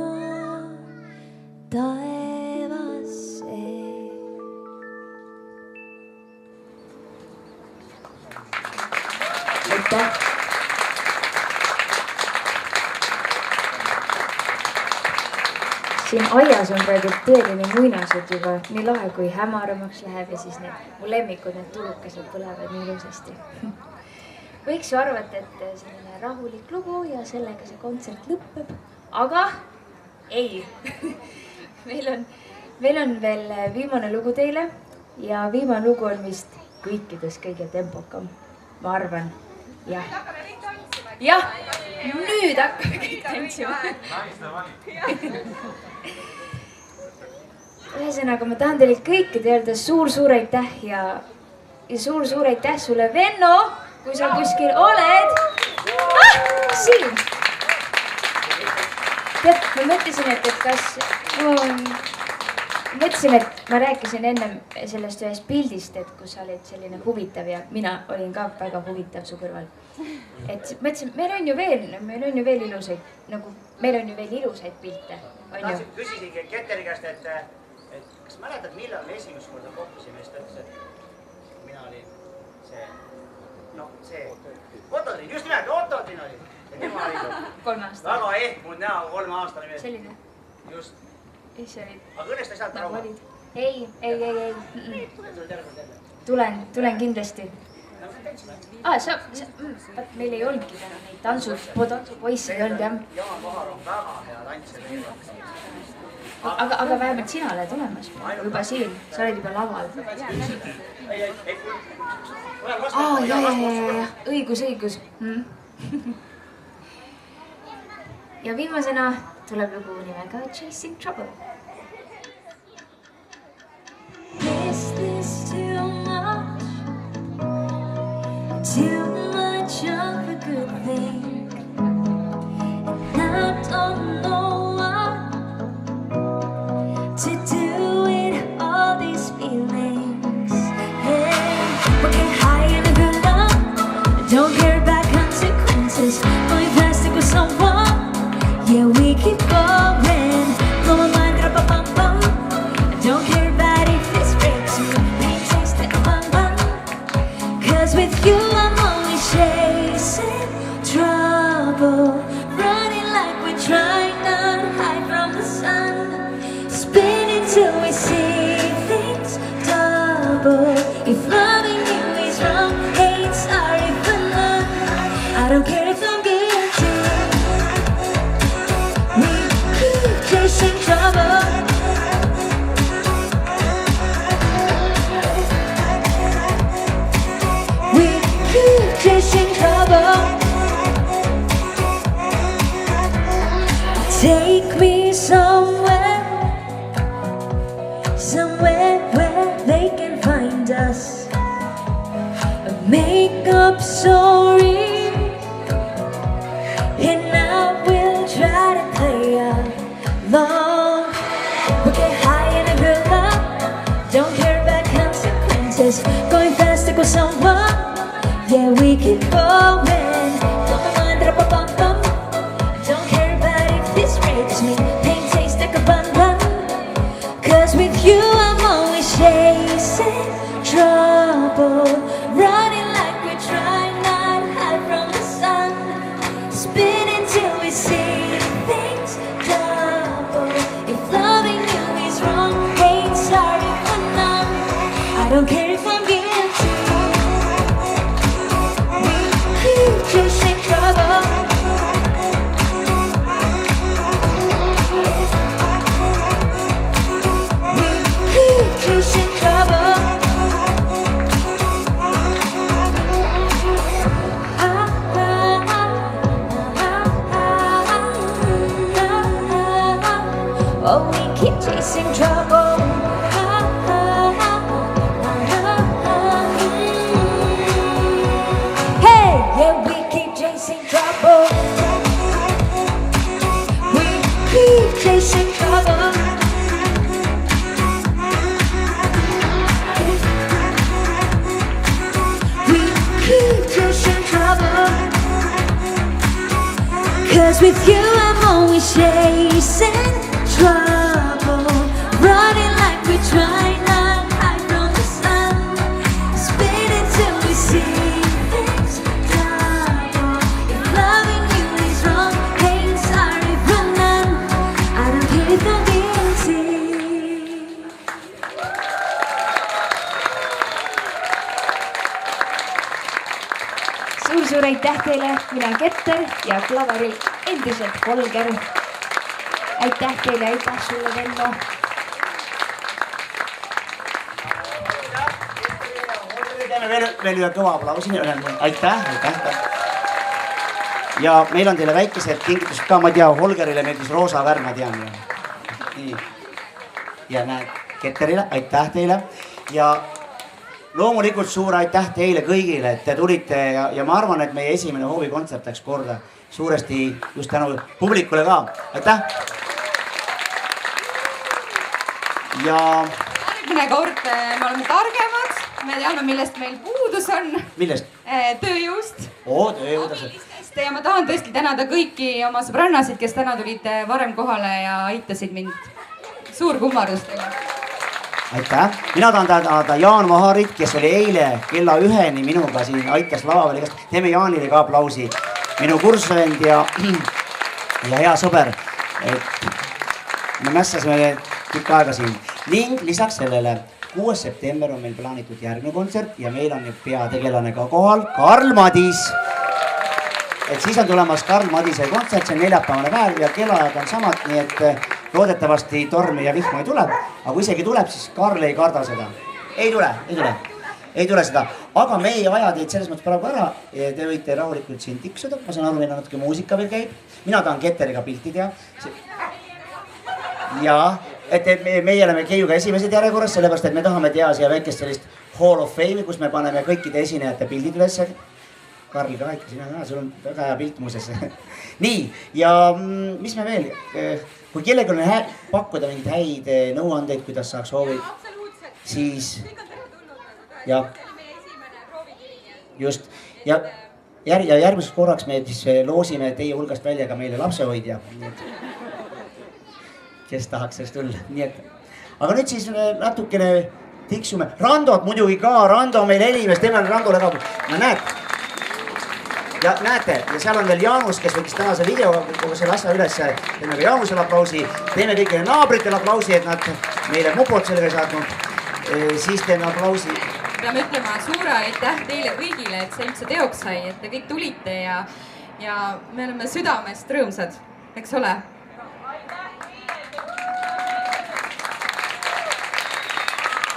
taevasse. Aitäh! Siin aias on praegu teeline muinased juba nii lahe, kui hämaramaks läheb ja siis mu lemmikud, need tulukesed põlevad nii ilusasti. Võiks ju arvata, et selline rahulik lugu ja sellega see kontsert lõppeb, aga ei. Meil on veel viimane lugu teile ja viimane lugu on vist kõikides kõige tempokam, ma arvan. Jah, nüüd hakkame kõik tantsima. Ühesõnaga, ma tahan teile kõikide öelda suur-suur aitäh ja suur-suur aitäh sulle, Venno, kui sa kuskil oled. Siin. Tead, ma mõtlesin, et ma rääkisin ennem sellest ühest pildist, et kus sa olid selline huvitav ja mina olin ka väga huvitav su kõrval. Et mõtlesin, meil on ju veel ilusaid, nagu meil on ju veel ilusaid pilte. Küsisin Ketteri käest, et kas mäletad, millal me esimest korda kohtusime, siis ta ütles, et mina olin see Otodrin, just nimelt, Otodrin oli. Ja tema oli 3 aastat. väga ehmunud näo, 3 aastane mees. Selline. Just. Aga õnnest ei saanud raua. Ei. Tulen kindlasti. meil ei olnudki täna neid tantsupoisse ei olnud jah. Aga vähemalt sina oled olemas juba siin, sa oled juba laval. Ja, õigus. Ja viimasena tuleb lugu nimega Chasing Trouble. Is this too much of a good thing? And I don't know what to do with all these feelings. Hey, we're getting high in a good love. Don't care about consequences. Going plastic with someone. Yeah, we keep going. Blow my mind, drop-a-bum-bum. Don't care about if this breaks me. Pain tastes like a bum-bum. Cause with you I'm always chasing trouble. Running like we're trying not to hide from the sun. Spinning till we see things double. If loving you is wrong, ain't sorry for none. I don't care if I'm guilty. We keep chasing trouble. We keep chasing trouble. Take me somewhere where they can find us. A make-up story. And now we'll try to play along. We get high in a good love. Don't care about consequences. Going fast with someone. Yeah, we keep going. Don't mind, drop-a-bum-bum. Don't care about if this breaks me. Pain tastes like a bun-bun. Cause with you I'm always chasing trouble. Running like we're trying not to hide from the sun. Spinning till we see things double. If loving you is wrong, ain't sorry for none. I don't care if I'm guilty. We keep chasing trouble. We keep chasing trouble. Oh, we keep chasing trouble. Hey, yeah, we keep chasing trouble. We keep chasing trouble. We keep chasing trouble. Cause with you I'm always chasing trouble. Running like we try not to hide from the sun. Spinning till we see things double. If loving you is wrong, ain't sorry for none. I don't care if I'm guilty. Suur aitäh teile, mina Ketter ja klaveril endiselt Holger. Aitäh teile, aitäh sulle, Vello. Teeme veel ühe kõva aplausi. Aitäh. Ja meil on teile väikesed kingitused ka, ma tea, Holgerile meeldis roosa värv, ma tean. Nii. Ja näed, Ketterile, aitäh teile. Ja loomulikult suur aitäh teile kõigile, et te tulite ja ma arvan, et meie esimene hoovikontsert läks korda suuresti just tänu publikule ka. Aitäh! Ja järgmine kord me oleme targemad, me teame, millest meil puudus on. Millest? Tööjõust. Tööjõudest. Ja ma tahan tõesti tänada kõiki oma sõbrannasid, kes täna tulid varem kohale ja aitasid mind. Suur kummardus teile. Aitäh! Mina tahan tänada Jaan Vaharit, kes oli eile kella 1-ni minuga siin, aitas lava veel. Teeme Jaanile ka aplausi. Minu kursvend ja hea sõber. Me mässasime tükk aega siin. Ning lisaks sellele 6. september on meil plaanitud järgmine kontsert ja meil on peategelane ka kohal, Karl Madis. Et siis on tulemas Karl Madise kontsert, see on neljapäevane päev ja kellaajad on samad, nii et loodetavasti tormi ja vihma ei tule. Aga kui isegi tuleb, siis Karl ei karda seda. Ei tule seda. Aga me ei aja teid selles mõttes praegu ära. Te võite rahulikult siin tiksuda. Ma saan aru, meil on natuke muusika veel käib. Mina tahan Ketteriga pilti teha. Ja, et meie oleme Keiuga esimesed järjekorras, sellepärast, et me tahame teha siia väikest sellist Hall of Fame'i, kus me paneme kõikide esinejate pildid üles. Karl ka ikka, sina ka, sul on väga hea pilt muuses. Nii, ja mis me veel? Kui kellegi on pakkuda mingid häid nõuandeid, kuidas saaks hoovi, siis ja just ja järgmiseks korraks me siis loosime teie hulgast välja ka meile lapsehoidja, kes tahaks sellest tulla. Nii et, aga nüüd siis natukene tiksume. Randot muidugi ka, Rando on meil helimees, teeme Randole ka. No näete, ja seal on veel Jaanus, kes võttis tänase video kogu selle asja üles. Teeme ka Jaanusele aplausi, teeme kõigile naabritele aplausi, et nad meile mupot sellega saatnud. Siis teeme aplausi. Peame ütlema suure aitäh teile kõigile, et see üldse teoks sai, et te kõik tulite ja me oleme südamest rõõmsad, eks ole?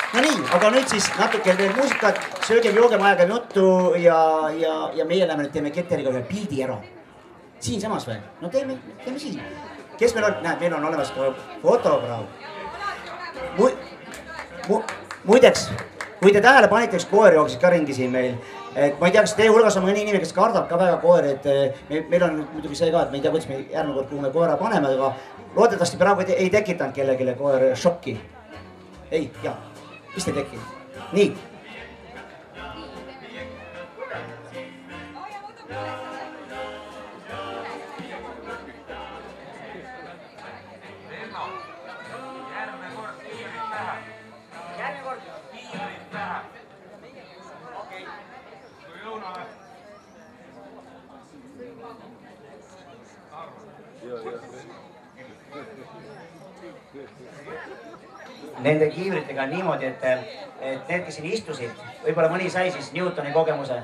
No nii, aga nüüd siis natuke veel muusikat, söögem-joogem, ajagem juttu ja meie läheme nüüd teeme Ketteriga ühe pildi ära. Siin samas või? No teeme siin. Kes meil on? Näed, meil on olemas ka fotograaf. Muideks, kui te tähele panite, üks koer jooksis ka ringi siin meil. Ma ei tea, kas teie hulgas on mõni inimene, kes kardab ka väga koeri, et meil on muidugi see ka, et me ei tea, kuidas me järgmine kord, kuhu me koera paneme, aga loodetavasti praegu ei tekitanud kellegile koer šokki. Ei, jah. Mis te teki? Nii. Nende kiivritega on niimoodi, et need, kes siin istusid, võib-olla mõni sai siis Newtoni kogemuse.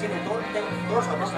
Siin on torso, mis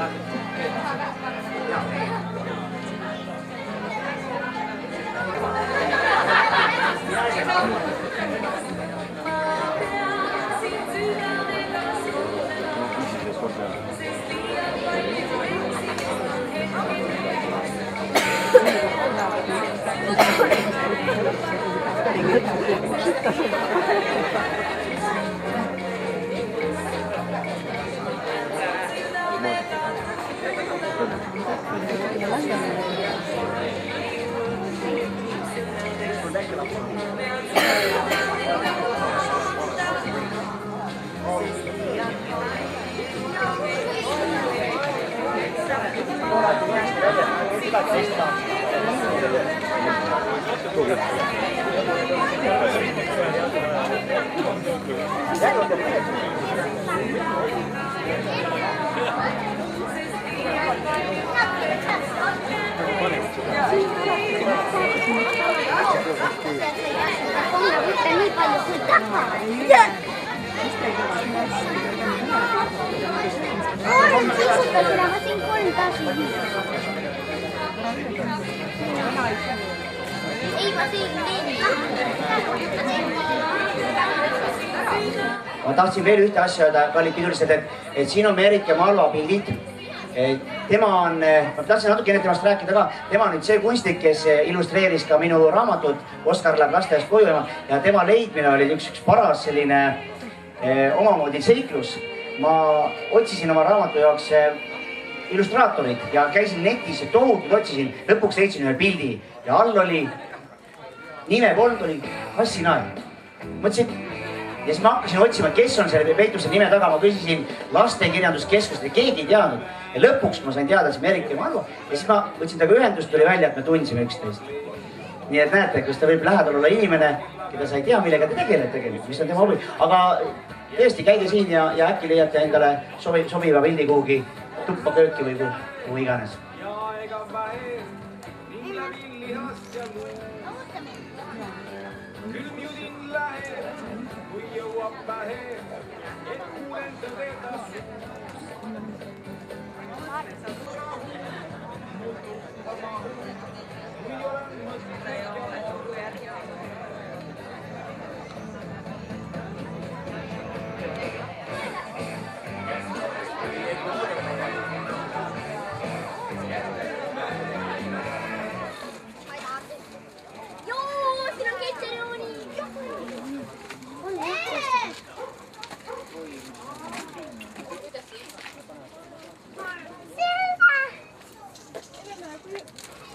ma tahtsin veel ühte asja öelda, kallid pidulised, et siin on Meerik ja Malva pildid. Tema on, ma tahtsin natuke enne temast rääkida ka, tema on nüüd see kunstnik, kes illustreeris ka minu raamatut Oskar läheb lasteaiast koju ja tema leidmine oli üks paras selline omamoodi seiklus. Ma otsisin oma raamatu jaoks illustraatorid ja käisin netis ja tohutult otsisin, lõpuks leidsin ühe pildi ja all oli, nime polnud, oli Hassinael. Mõtlesin, ja siis ma hakkasin otsima, kes on selle peituse nime taga, ma küsisin lastekirjanduskeskust ja keegi ei teadnud. Ja lõpuks ma sain teada, see Meerik ja Malva ja siis ma võtsin taga ühendust, tuli välja, et me tundsime üksteist. Nii et näete, kus ta võib lähedal olla inimene, keda sa ei tea, millega te tegeled tegelikult, mis on tema hobi. Aga tõesti, käige siin ja äkki leiate endale sobiva pildi kuhugi tuppa kööki või kuhu iganes.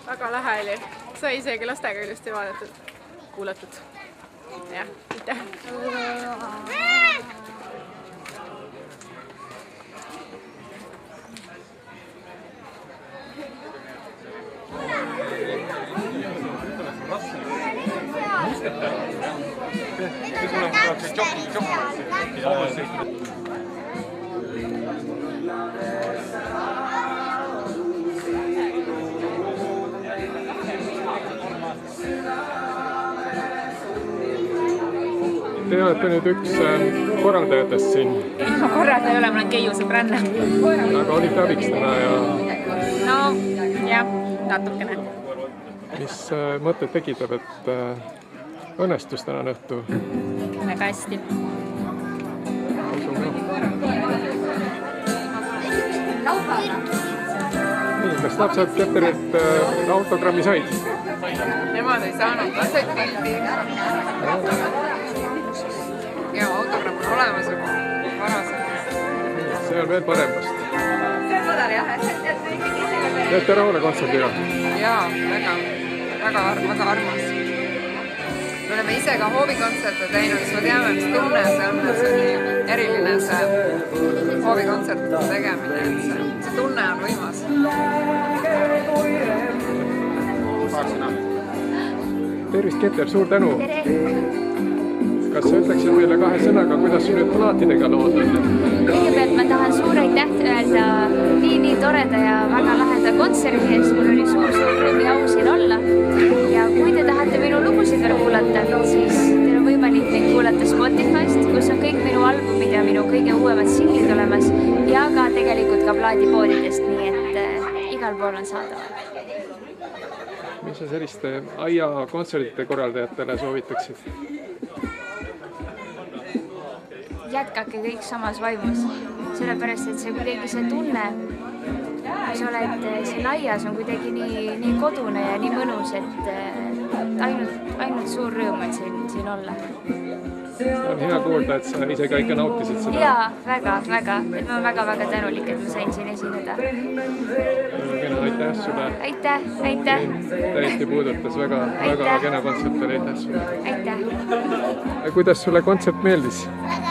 Väga lähe oli. Sai isegi lastega ilusti vaadatud, kuulatud. Jah, aitäh. Te olete nüüd üks korraldajatest siin. Ma korraldaja ei ole, ma olen Keiu sõbranna. Aga olite abiks täna ja... No, jah, natukene. Mis mõtted tekitab, et õnnestus täna õhtu? Väga hästi. Nii, kas lapsed Keterilt autogrammi said? Nemad ei saanud, lased pildi. Ja autogramm on olemas juba varaselt. See on veel paremast. See on madal jah, et Teete rahule kontserdiga? Jaa, väga armas. Me oleme ise ka hoovikontserte teinud, siis me teame, mis tunne see on, et see on nii eriline see hoovikontserte tegemine, et see tunne on võimas. Tervist, Keter, suur tänu! Kas sa ütleksid meile 2 sõnaga, kuidas sul nüüd plaatidega lood on? Kõigepealt ma tahan suur aitäh öelda nii toreda ja väga laheda kontserdi eest. Mul oli suur rõõm ja au siin olla. Ja kui te tahate minu lugusid veel kuulata, siis teil on võimalik neid kuulata Spotify'st, kus on kõik minu albumid ja minu kõige uuemad singlid olemas ja ka tegelikult ka plaadipoodidest, nii et igal pool on saadaval. Mis sa selliste aia kontserdite korraldajatele soovitaksid? Jätkake kõik samas vaimus, sellepärast, et see kuidagi see tunne, kui sa oled siin aias, on kuidagi nii kodune ja nii mõnus, et ainult suur rõõm on siin olla. On hea kuulda, et sa ise ka ikka nautisid seda. Jaa, väga. Et ma olen väga tänulik, et ma sain siin esineda. Aitäh sulle. Aitäh. Täiesti puudutas väga kena kontsert oli, aitäh sulle. Aitäh. Kuidas sulle kontsert meeldis? Väga